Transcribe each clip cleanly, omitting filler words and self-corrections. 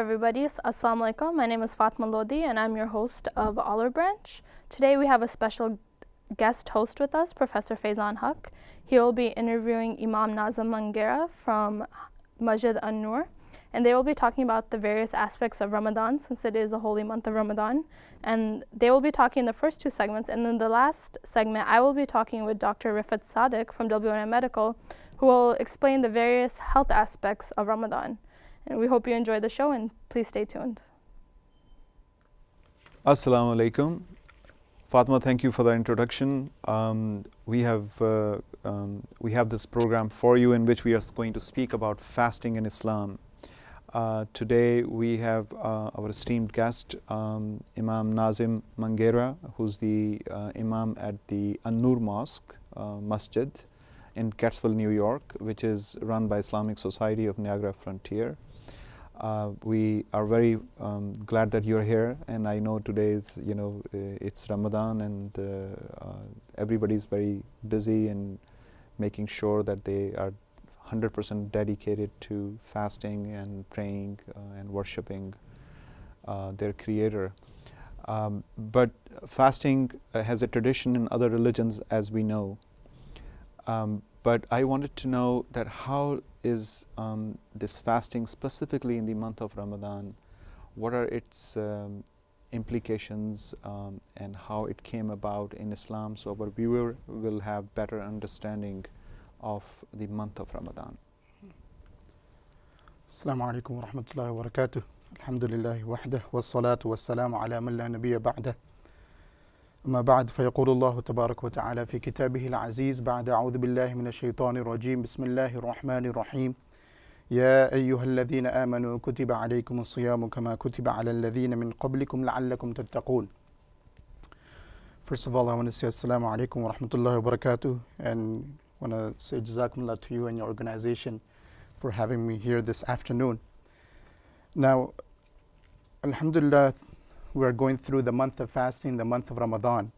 everybody. Assalamu alaikum. My name is Fatma Lodi and I'm your host of Olive Branch. Today we have a special guest host with us, Professor Faizan Haq. He will be interviewing Imam Nazim Mangera from Masjid An-Nur, and they will be talking about the various aspects of Ramadan, since it is a holy month of Ramadan. And they will be talking in the first two segments, and in the last segment I will be talking with Dr. Rifat Sadiq from WNY Medical, who will explain the various health aspects of Ramadan. And we hope you enjoy the show, and please stay tuned. Assalamu alaikum. Fatma, thank you for the introduction. We have this program for you in which we are going to speak about fasting in Islam. Today we have our esteemed guest, Imam Nazim Mangera, who's the Imam at the An-Nur Mosque Masjid in Cattsville, New York, which is run by Islamic Society of Niagara Frontier. We are very glad that you're here, and I know today is, it's Ramadan, and everybody's very busy in making sure that they are 100% dedicated to fasting and praying and worshiping their Creator. But fasting has a tradition in other religions, as we know. But I wanted to know that how is this fasting specifically in the month of Ramadan? What are its implications and how it came about in Islam, so our viewer will have better understanding of the month of Ramadan. Assalamu alaikum wa rahmatullahi wa barakatuh. Alhamdulillahi wahdah wa salatu wa salamu ala man la nabiyya ba'dah. أما بعد فيقول الله تبارك وتعالى في كتابه العزيز بعد أعوذ بالله من الشيطان الرجيم بسم الله الرحمن الرحيم يا أيها الذين آمنوا كتب عليكم الصيام كما كتب على الذين من قبلكم لعلكم تتقون. First of all, I want to say Assalamu alaikum wa rahmatullahi wa barakatuh, and want to say Jazakumullah to you and your organization for having me here this afternoon. Now, Alhamdulillah, we are going through the month of fasting, the month of Ramadan.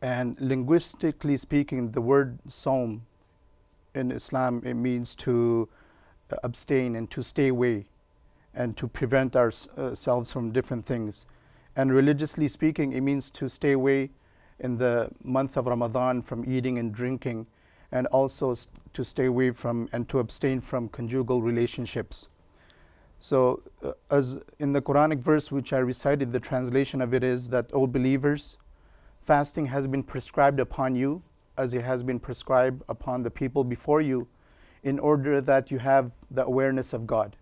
And linguistically speaking, the word Saum in Islam, it means to abstain and to stay away and to prevent ourselves from different things. And religiously speaking, it means to stay away in the month of Ramadan from eating and drinking, and also to stay away from and to abstain from conjugal relationships. So as in the Quranic verse which I recited, the translation of it is that, O believers, fasting has been prescribed upon you as it has been prescribed upon the people before you, in order that you have the awareness of God.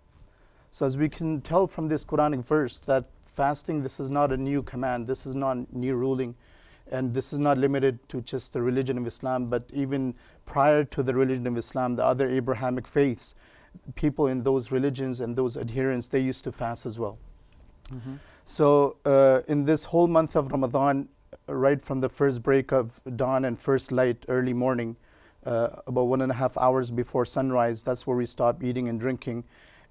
So as we can tell from this Quranic verse, that fasting, this is not a new command, this is not new ruling, and this is not limited to just the religion of Islam, but even prior to the religion of Islam, the other Abrahamic faiths, people in those religions and those adherents, they used to fast as well. Mm-hmm. So in this whole month of Ramadan, right from the first break of dawn and first light early morning, about 1.5 hours before sunrise, that's where we stop eating and drinking.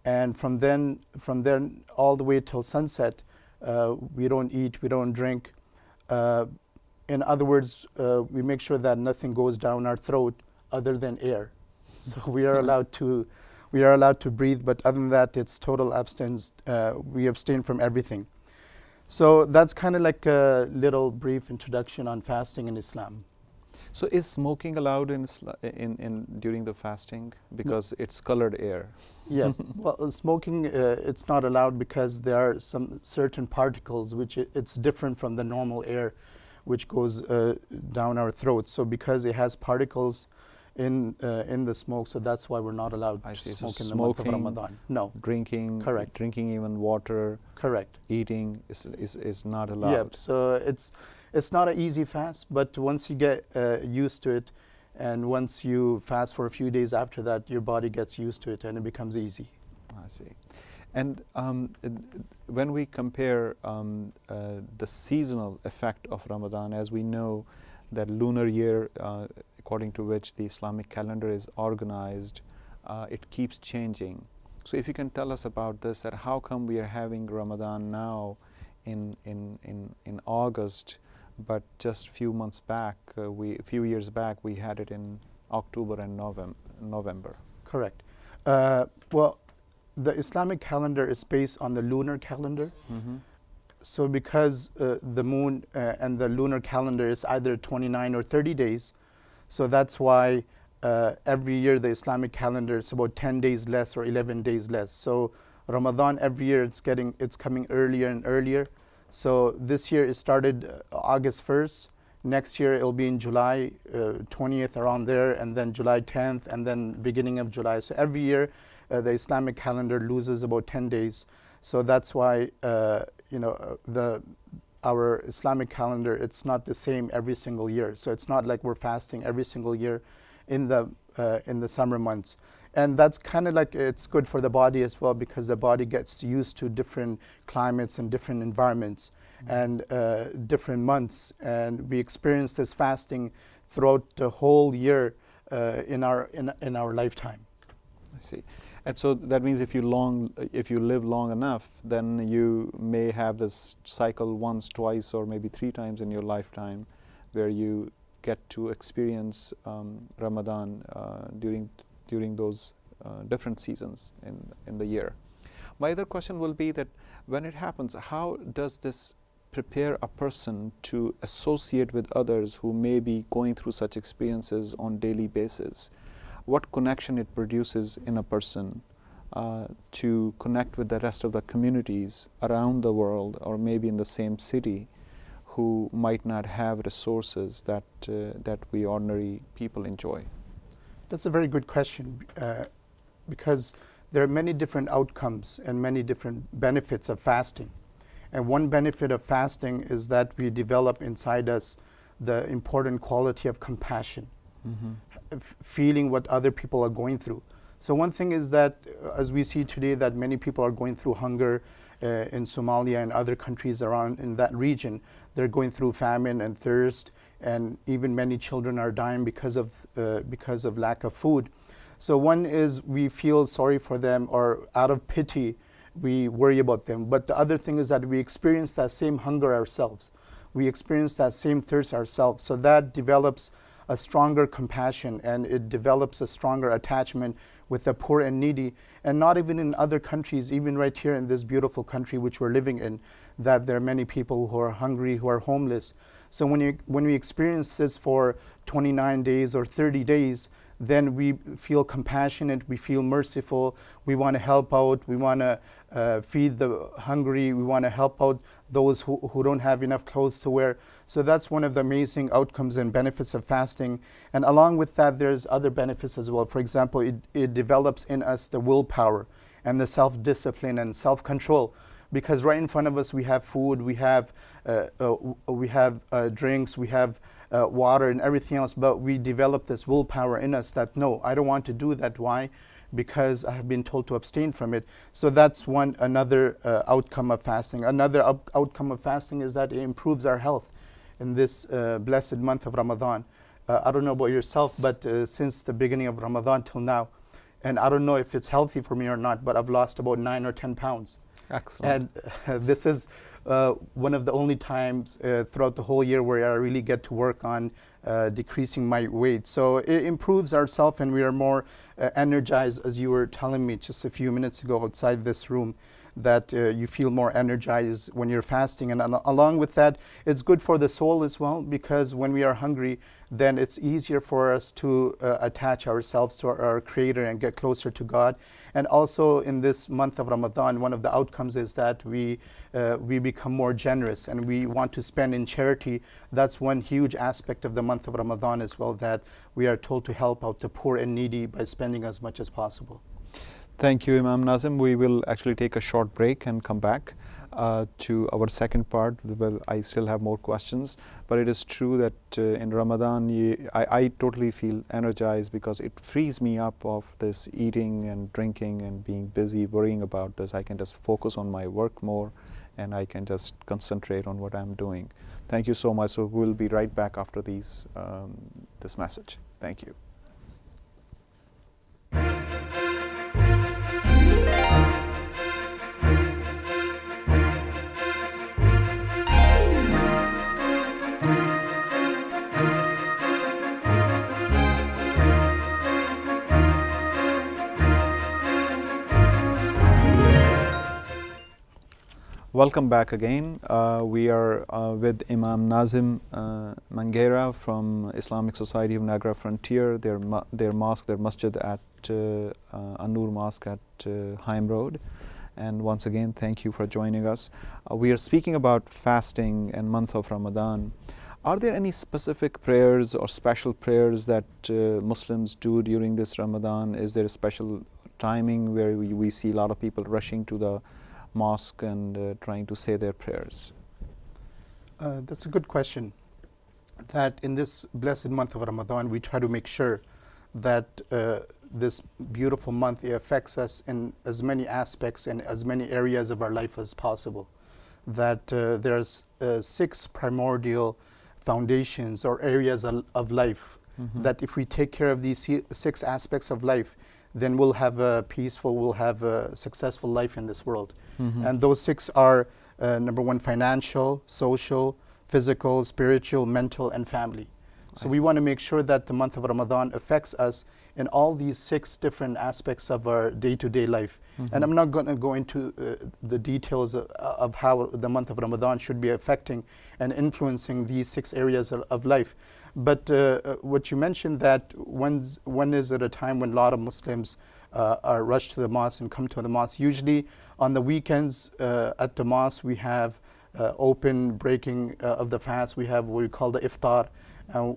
And from then all the way till sunset, we don't eat, we don't drink. In other words, we make sure that nothing goes down our throat other than air. So we are allowed to breathe, but other than that, it's total abstinence. We abstain from everything. So that's kind of like a little brief introduction on fasting in Islam. So is smoking allowed in during the fasting, because it's colored air? Yeah, well, smoking, it's not allowed because there are some certain particles which it's different from the normal air which goes down our throats. So because it has particles in the smoke, so that's why we're not allowed to smoke in the month of Ramadan. No. Drinking. Correct. Drinking even water. Correct. Eating is not allowed. Yeah, so it's not an easy fast, but once you get used to it, and once you fast for a few days after that, your body gets used to it and it becomes easy. I see. And when we compare the seasonal effect of Ramadan, as we know that lunar year, according to which the Islamic calendar is organized, it keeps changing. So if you can tell us about this, that how come we are having Ramadan now in August, but just few years back we had it in October and November. Correct. Well, the Islamic calendar is based on the lunar calendar. Mm-hmm. So because the moon and the lunar calendar is either 29 or 30 days, so that's why every year the Islamic calendar is about 10 days less or 11 days less. So Ramadan every year it's coming earlier and earlier. So this year it started August 1st. Next year it'll be in July 20th, around there, and then July 10th, and then beginning of July. So every year the Islamic calendar loses about 10 days. So that's why our Islamic calendar, it's not the same every single year. So it's not like we're fasting every single year in the summer months. And that's kind of like, it's good for the body as well, because the body gets used to different climates and different environments and different months. And we experience this fasting throughout the whole year in our lifetime. I see. And so that means if you live long enough, then you may have this cycle once, twice, or maybe 3 times in your lifetime, where you get to experience Ramadan during those different seasons in the year. My other question will be that when it happens, how does this prepare a person to associate with others who may be going through such experiences on daily basis? What connection it produces in a person to connect with the rest of the communities around the world, or maybe in the same city, who might not have resources that we ordinary people enjoy? That's a very good question, because there are many different outcomes and many different benefits of fasting. And one benefit of fasting is that we develop inside us the important quality of compassion, feeling what other people are going through. So one thing is that, as we see today, that many people are going through hunger in Somalia and other countries around in that region. They're going through famine and thirst, and even many children are dying because of lack of food. So one is we feel sorry for them, or out of pity we worry about them. But the other thing is that we experience that same hunger ourselves. We experience that same thirst ourselves. So that develops a stronger compassion, and it develops a stronger attachment with the poor and needy. And not even in other countries, even right here in this beautiful country which we're living in, that there are many people who are hungry, who are homeless. So when we experience this for 29 days or 30 days, then we feel compassionate, we feel merciful, we want to help out, we want to feed the hungry, we want to help out those who don't have enough clothes to wear. So that's one of the amazing outcomes and benefits of fasting. And along with that, there's other benefits as well. For example, it develops in us the willpower and the self-discipline and self-control. Because right in front of us we have food, we have drinks, we have water and everything else, but we develop this willpower in us that, no, I don't want to do that. Why? Because I have been told to abstain from it. So that's another outcome of fasting. Another outcome of fasting is that it improves our health in this blessed month of Ramadan. I don't know about yourself, but since the beginning of Ramadan till now, and I don't know if it's healthy for me or not, but I've lost about 9 or 10 pounds. Excellent. And this is one of the only times throughout the whole year where I really get to work on decreasing my weight. So it improves ourselves, and we are more energized, as you were telling me just a few minutes ago outside this room, that you feel more energized when you're fasting. And along with that, it's good for the soul as well, because when we are hungry, then it's easier for us to attach ourselves to our Creator and get closer to God. And also in this month of Ramadan, one of the outcomes is that we become more generous, and we want to spend in charity. That's one huge aspect of the month of Ramadan as well, that we are told to help out the poor and needy by spending as much as possible. Thank you, Imam Nazim. We will actually take a short break and come back to our second part. Well, I still have more questions, but it is true that in Ramadan, I totally feel energized, because it frees me up of this eating and drinking and being busy worrying about this. I can just focus on my work more, and I can just concentrate on what I'm doing. Thank you so much. So we'll be right back after this message. Thank you. welcome back again. We are with Imam Nazim Manghera from Islamic Society of Niagara Frontier, their mosque, their masjid at An-Nur Mosque at Haim Road. And once again, thank you for joining us. We are speaking about fasting and month of Ramadan. Are there any specific prayers or special prayers that Muslims do during this Ramadan? Is there a special timing where we see a lot of people rushing to the mosque and trying to say their prayers? That's a good question. That in this blessed month of Ramadan, we try to make sure that this beautiful month, it affects us in as many aspects and as many areas of our life as possible. That there's 6 primordial foundations or areas of life, that if we take care of these 6 aspects of life, then we'll have a peaceful, we'll have a successful life in this world. And those 6 are number 1, financial, social, physical, spiritual, mental, and family. So we want to make sure that the month of Ramadan affects us in all these 6 different aspects of our day-to-day life. And I'm not going to go into the details of how the month of Ramadan should be affecting and influencing these 6 areas of life. But what you mentioned, that when is it a time when a lot of Muslims are rushed to the mosque and come to the mosque? Usually on the weekends at the mosque we have open breaking of the fast. We have what we call the iftar.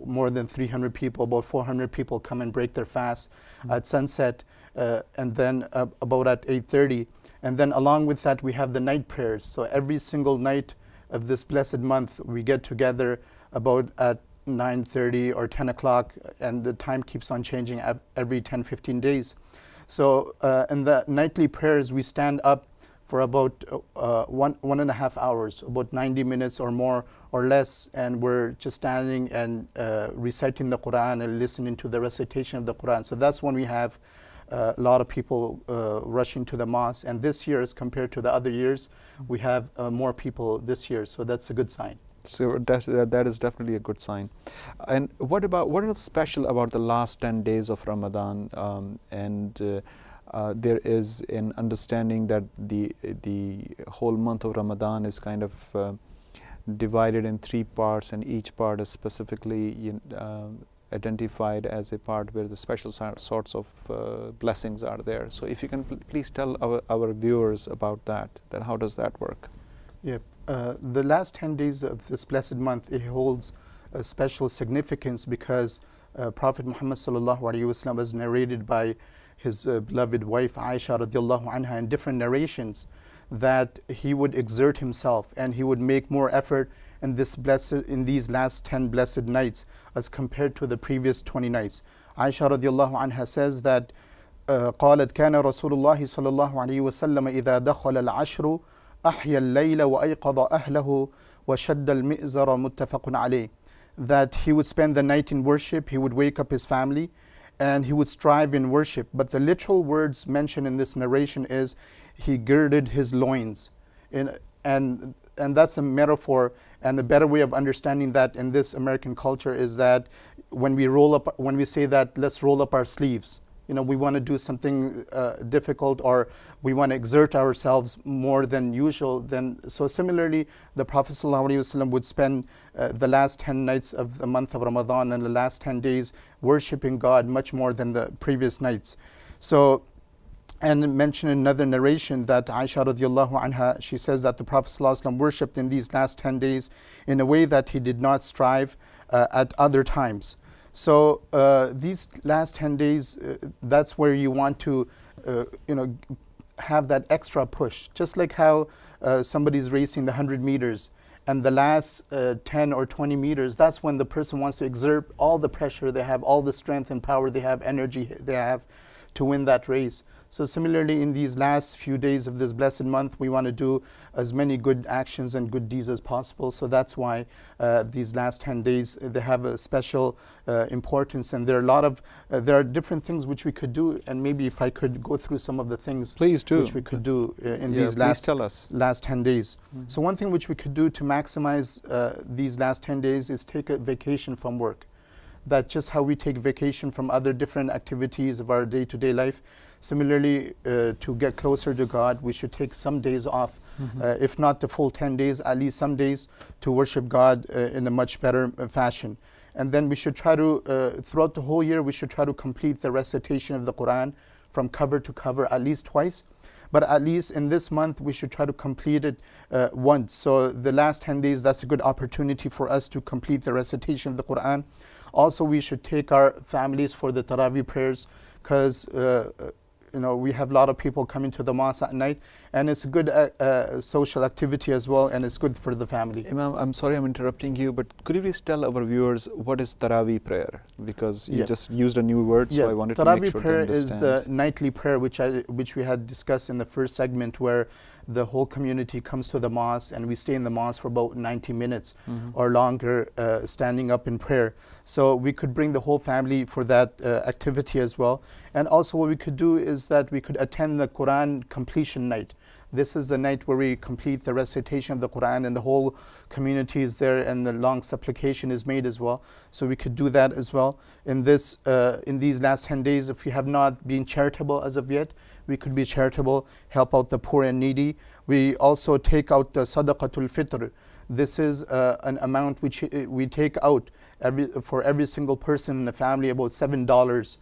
More than 300 people, about 400 people come and break their fast at sunset, and then about at 8:30. And then along with that we have the night prayers. So every single night of this blessed month we get together about at 9:30 or 10 o'clock, and the time keeps on changing every 10-15 days. So in the nightly prayers we stand up for about 1.5 hours, about 90 minutes or more or less, and we're just standing and reciting the Quran and listening to the recitation of the Quran. So that's when we have a lot of people rushing to the mosque. And this year, as compared to the other years, we have more people this year. So that's a good sign. So that is definitely a good sign. And what is special about the last 10 days of Ramadan? There is an understanding that the whole month of Ramadan is kind of divided in 3 parts, and each part is specifically identified as a part where the special sorts of blessings are there. So if you can please tell our viewers about that, then how does that work? Yeah, the last 10 days of this blessed month, it holds a special significance because Prophet Muhammad sallallahu alaihi wasallam was narrated by his beloved wife Aisha radiallahu anha in different narrations that he would exert himself and he would make more effort in these last 10 blessed nights as compared to the previous 20 nights. Aisha radiallahu anha says that قالت كان رسول الله صلى الله عليه وسلم إذا دخل العشر أحيا الليل وأيقظ أهله وشد المئزر متفق عليه. That he would spend the night in worship, he would wake up his family, and he would strive in worship. But the literal words mentioned in this narration is he girded his loins. And that's a metaphor, and the better way of understanding that in this American culture is that when we say that let's roll up our sleeves, we want to do something difficult, or we want to exert ourselves more than usual. So similarly, the Prophet ﷺ would spend the last 10 nights of the month of Ramadan and the last 10 days worshiping God much more than the previous nights. So, and mention another narration that Aisha radiallahu anha, she says that the Prophet ﷺ worshipped in these last 10 days in a way that he did not strive at other times. So these last 10 days, that's where you want to, have that extra push. Just like how somebody's racing the 100 meters, and the last 10 or 20 meters, that's when the person wants to exert all the pressure they have, all the strength and power they have, energy they have to win that race. So similarly, in these last few days of this blessed month, we want to do as many good actions and good deeds as possible. So that's why these last 10 days, they have a special importance. And there are different things which we could do. And maybe if I could go through some of the things please do. Which we could do in these last 10 days. So one thing which we could do to maximize these last 10 days is take a vacation from work. That just how we take vacation from other different activities of our day-to-day life. Similarly, to get closer to God, we should take some days off if not the full 10 days, at least some days to worship God in a much better fashion. And then we should try to, throughout the whole year, we should try to complete the recitation of the Quran from cover to cover at least twice. But at least in this month, we should try to complete it once. So the last 10 days, that's a good opportunity for us to complete the recitation of the Quran. Also, we should take our families for the Taraweeh prayers, because we have a lot of people coming to the mosque at night, and it's a good social activity as well, and it's good for the family. Imam, I'm sorry I'm interrupting you, but could you please tell our viewers what is Taraweeh prayer? Because you just used a new word, so I wanted to make sure they understand. Taraweeh prayer is the nightly prayer which we had discussed in the first segment, where the whole community comes to the mosque and we stay in the mosque for about 90 minutes or longer, standing up in prayer. So we could bring the whole family for that activity as well. And also what we could do is that we could attend the Quran completion night. This is the night where we complete the recitation of the Quran and the whole community is there and the long supplication is made as well. So we could do that as well. In these last 10 days, if we have not been charitable as of yet, we could be charitable, help out the poor and needy. We also take out the Sadaqatul Fitr. This is an amount which we take out for every single person in the family, about $7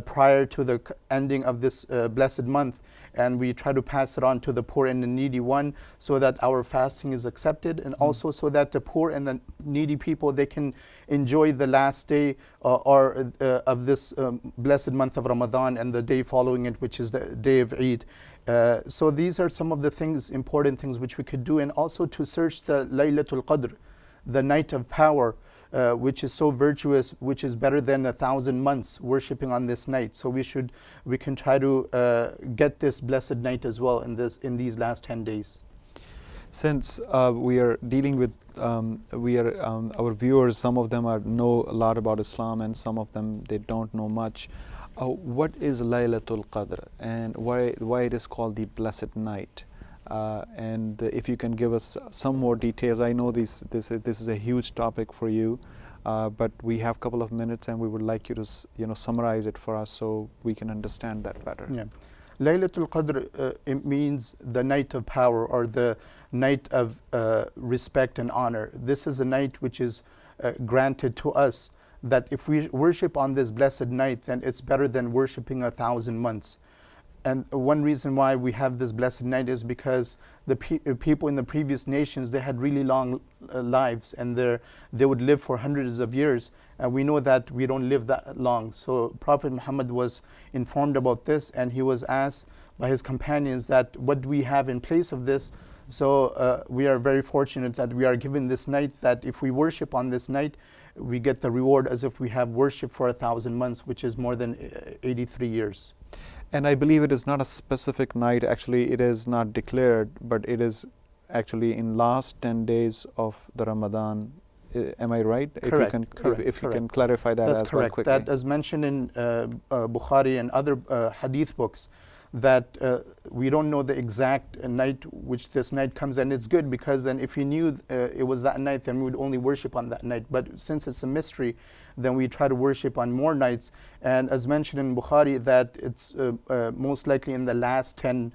prior to the ending of this blessed month. And we try to pass it on to the poor and the needy one, so that our fasting is accepted, and also so that the poor and the needy people, they can enjoy the last day of this blessed month of Ramadan and the day following it, which is the day of Eid. So these are some of the things, important things which we could do, and also to search the Laylatul Qadr, the night of power, which is so virtuous, which is better than 1,000 months worshipping on this night. So we can try to get this blessed night as well in these last 10 days. Since we are dealing with our viewers, some of them know a lot about Islam and some of them they don't know much. What is Laylatul Qadr and why it is called the blessed night? And if you can give us some more details. I know this is a huge topic for you, but we have a couple of minutes and we would like you to summarize it for us so we can understand that better. Yeah. Laylatul Qadr, it means the night of power, or the night of respect and honor. This is a night which is granted to us, that if we worship on this blessed night, then it's better than worshiping 1,000 months. And one reason why we have this blessed night is because the people in the previous nations, they had really long lives, and they would live for hundreds of years. And we know that we don't live that long. So Prophet Muhammad was informed about this, and he was asked by his companions that what do we have in place of this. So we are very fortunate that we are given this night, that if we worship on this night, we get the reward as if we have worshipped for 1,000 months, which is more than 83 years. And I believe it is not a specific night. Actually, it is not declared, but it is actually in last 10 days of the Ramadan. Am I right? Correct. If you can clarify that. That's as correct. well quickly. That is mentioned in Bukhari and other hadith books, that we don't know the exact night which this night comes, and it's good, because then if we knew it was that night, then we would only worship on that night. But since it's a mystery, then we try to worship on more nights. And as mentioned in Bukhari, that it's most likely in the last 10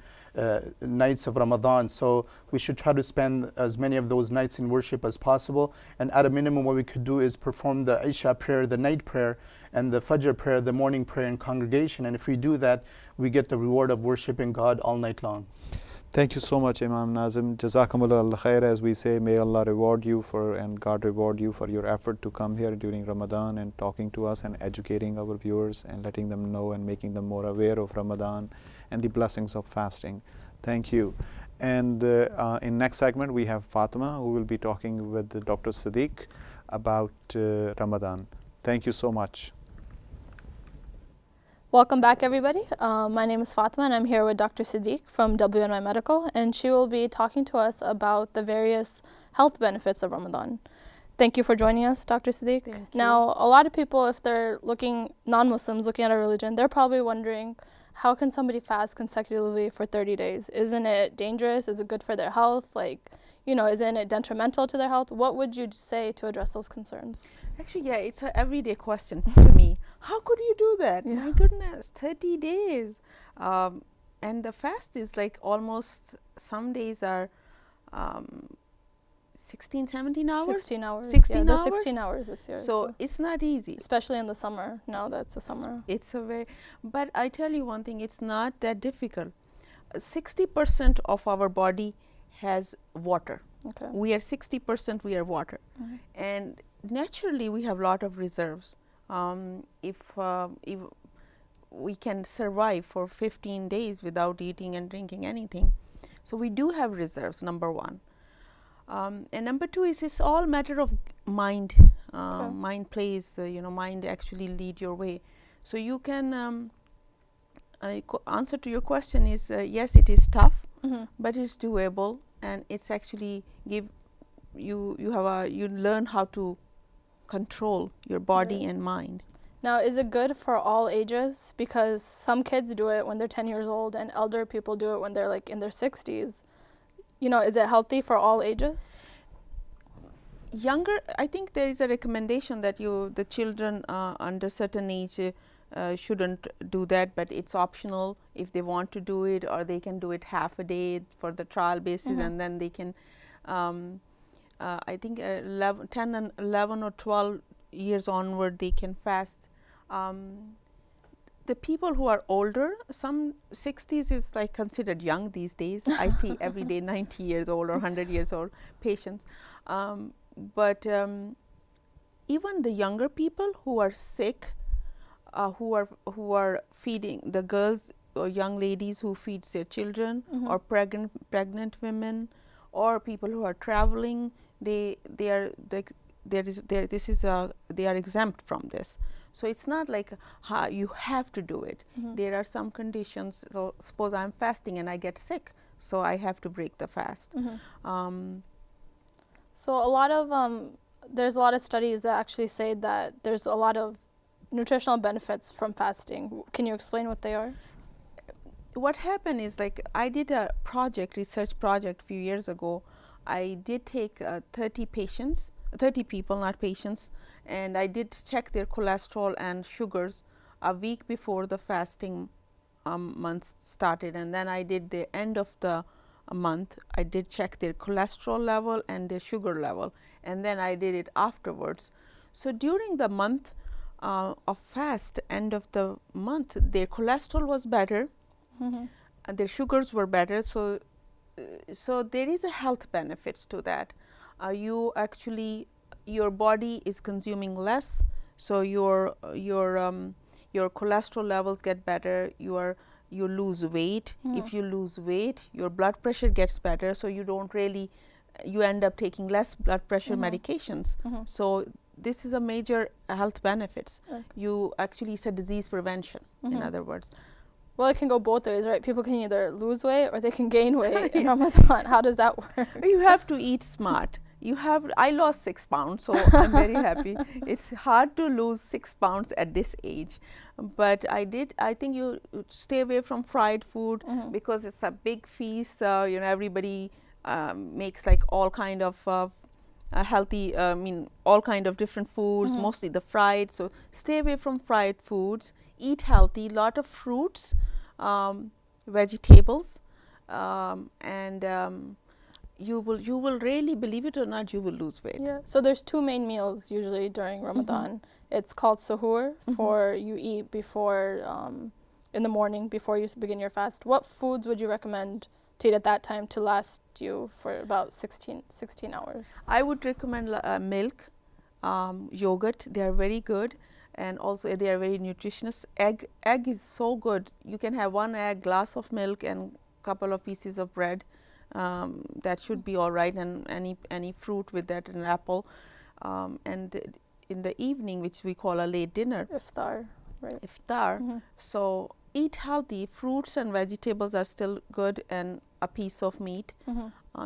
nights of Ramadan. So we should try to spend as many of those nights in worship as possible. And at a minimum, what we could do is perform the Isha prayer, the night prayer, and the Fajr prayer, the morning prayer in congregation. And if we do that, we get the reward of worshiping God all night long. Thank you so much, Imam Nazim. Jazakumullah khair, as we say. May Allah reward you and God reward you for your effort to come here during Ramadan and talking to us and educating our viewers and letting them know and making them more aware of Ramadan and the blessings of fasting. Thank you. And in next segment, we have Fatima, who will be talking with Dr. Siddiq about Ramadan. Thank you so much. Welcome back, everybody. My name is Fatima, and I'm here with Dr. Siddiq from WNY Medical, and she will be talking to us about the various health benefits of Ramadan. Thank you for joining us, Dr. Siddiq. Thank you. Now, a lot of people, if they're non-Muslims looking at our religion, they're probably wondering, how can somebody fast consecutively for 30 days? Isn't it dangerous? Is it good for their health? Isn't it detrimental to their health? What would you say to address those concerns? Actually, yeah, it's an everyday question to me. How could you do that? Yeah. My goodness, 30 days. and the fast is like almost, some days are 16, 17 hours. 16 hours. 16 there's hours? 16 hours this year. So it's not easy. especially in the summer. Now that's the summer. It's a very, but I tell you one thing, it's not that difficult. 60% of our body has water. Okay. We are 60%, we are water. And naturally we have a lot of reserves. If we can survive for 15 days without eating and drinking anything. So we do have reserves, number one. And number two is it's all matter of mind. Okay. Mind plays, mind actually lead your way. So you can, answer to your question is, yes, it is tough, but it's doable, and it's actually give you learn how to control your body and mind. Now, is it good for all ages? Because some kids do it when they're 10 years old, and elder people do it when they're like in their 60s. Is it healthy for all ages? Younger, I think there is a recommendation that the children under certain age shouldn't do that, but it's optional if they want to do it, or they can do it half a day for the trial basis, and then they can, I think 10 and 11 or 12 years onward they can fast. The people who are older, some 60s is like considered young these days. I see every day 90 years old or 100 years old patients. But even the younger people who are sick, who are feeding, the girls or young ladies who feeds their children, or pregnant women, or people who are traveling, they are exempt from this. So it's not like you have to do it. There are some conditions. So suppose I'm fasting and I get sick, so I have to break the fast. So a lot of there's a lot of studies that actually say that there's a lot of nutritional benefits from fasting. Can you explain what they are? What happened is, like, I did a research project a few years ago. I did take 30 people, not patients, and I did check their cholesterol and sugars a week before the fasting month started, and then I did the end of the month. I did check their cholesterol level and their sugar level, and then I did it afterwards. So during the month of fast, end of the month, their cholesterol was better, their sugars were better. So there is a health benefits to that. You actually, your body is consuming less, so your cholesterol levels get better. You lose weight. If you lose weight, your blood pressure gets better, so you end up taking less blood pressure medications. So this is a major health benefits. You actually, it's a disease prevention, in other words. Well, it can go both ways, right? People can either lose weight or they can gain weight in Ramadan. How does that work? You have to eat smart. I lost 6 pounds, so I'm very happy. It's hard to lose 6 pounds at this age, but I think you stay away from fried food, because it's a big feast. Everybody makes like all kind of healthy, all kind of different foods, mostly the fried. So stay away from fried foods. Eat healthy, lot of fruits, vegetables, and you will really, believe it or not, you will lose weight. Yeah. So there's 2 main meals usually during Ramadan. It's called suhoor, for you eat before in the morning before you begin your fast. What foods would you recommend to eat at that time to last you for about 16 hours? I would recommend milk, yogurt. They are very good, and also they are very nutritious. Egg is so good. You can have 1 egg, glass of milk, and couple of pieces of bread. That should be all right, and any fruit with that, an apple, and in the evening, which we call a late dinner, Iftar, right? Iftar. So eat healthy. Fruits and vegetables are still good, and a piece of meat.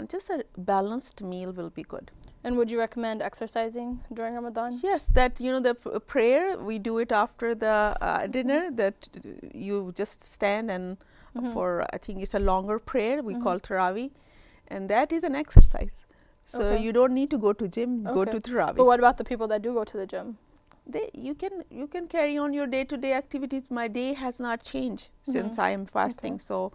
Just a balanced meal will be good. And would you recommend exercising during Ramadan? Yes, that the prayer, we do it after the dinner, that you just stand and for, I think it's a longer prayer, we call Tarawih, and that is an exercise. So you don't need to go to gym, go to Tarawih. But what about the people that do go to the gym? you can carry on your day-to-day activities. My day has not changed since I am fasting. Okay. So,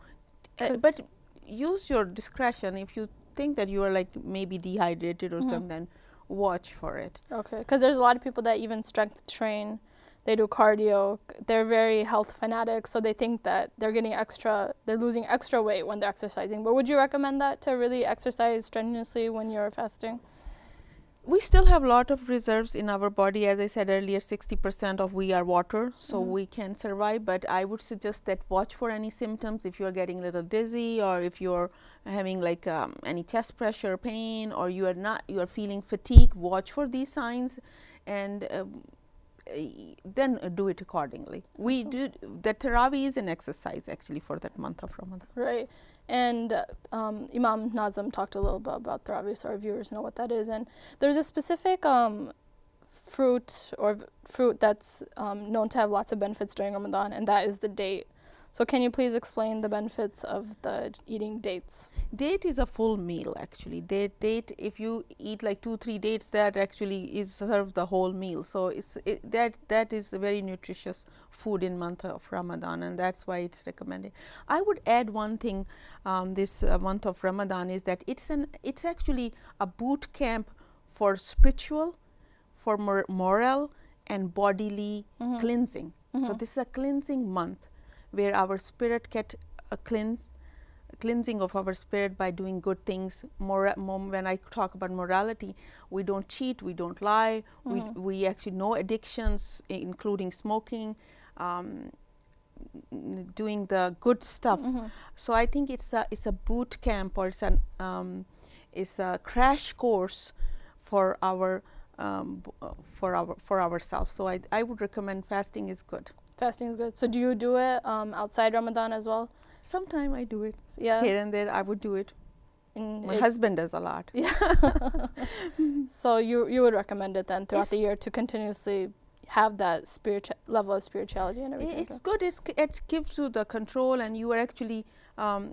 but use your discretion. If you think that you are like maybe dehydrated or something, then watch for it. Okay, because there's a lot of people that even strength train, they do cardio, they're very health fanatics, so they think that they're losing extra weight when they're exercising. But would you recommend that, to really exercise strenuously when you're fasting? We still have a lot of reserves in our body. As I said earlier, 60% of we are water, so we can survive. But I would suggest that watch for any symptoms. If you are getting a little dizzy, or if you're having like any chest pressure, pain, or you are feeling fatigue, watch for these signs, and then do it accordingly. We do the Tarawih is an exercise actually for that month of Ramadan. Right. And Imam Nazim talked a little bit about Tarawih, so our viewers know what that is. And there's a specific fruit that's known to have lots of benefits during Ramadan, and that is the date. So can you please explain the benefits of eating dates? Date is a full meal actually. Date, if you eat like 2-3 dates, that actually is serve the whole meal. So that is a very nutritious food in month of Ramadan, and that's why it's recommended. I would add one thing, this month of Ramadan is that it's actually a boot camp for spiritual, for moral and bodily cleansing. So this is a cleansing month where our spirit get a cleansing of our spirit by doing good things. When I talk about morality, we don't cheat, we don't lie, we actually know addictions, including smoking, doing the good stuff. So I think it's a boot camp, or it's a crash course for ourselves. So I would recommend fasting is good. Fasting is good. So do you do it outside Ramadan as well? Sometime I do it. Yeah. Here and there I would do it. My husband does a lot. Yeah. So you would recommend it then throughout the year to continuously have that level of spirituality and everything? It's good. It gives you the control, and you are actually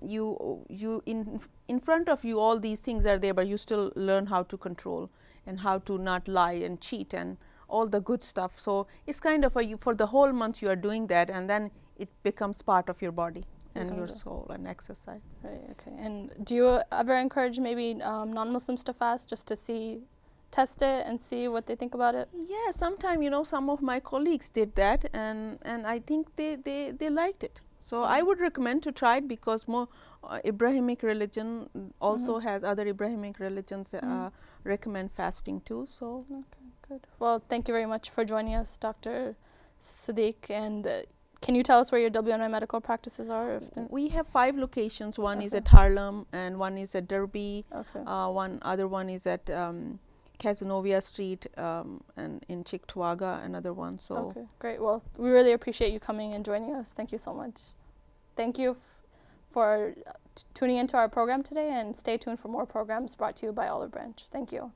you in front of you all these things are there, but you still learn how to control and how to not lie and cheat and all the good stuff. So it's kind of for the whole month you are doing that, and then it becomes part of your body and your soul and exercise. Right. Okay. And do you ever encourage maybe non-Muslims to fast just to test it and see what they think about it? Yeah. Sometimes some of my colleagues did that, and I think they liked it. So I would recommend to try it, because more Abrahamic religion also has other Abrahamic religions recommend fasting too. So. Okay. Good. Well, thank you very much for joining us, Dr. Siddiq. And can you tell us where your WNY medical practices are? We have 5 locations. One is at Harlem, and one is at Derby. Okay. Other one is at Casanova Street, and in Cheektowaga, another one. So. Okay, great. Well, we really appreciate you coming and joining us. Thank you so much. Thank you for tuning into our program today, and stay tuned for more programs brought to you by Olive Branch. Thank you.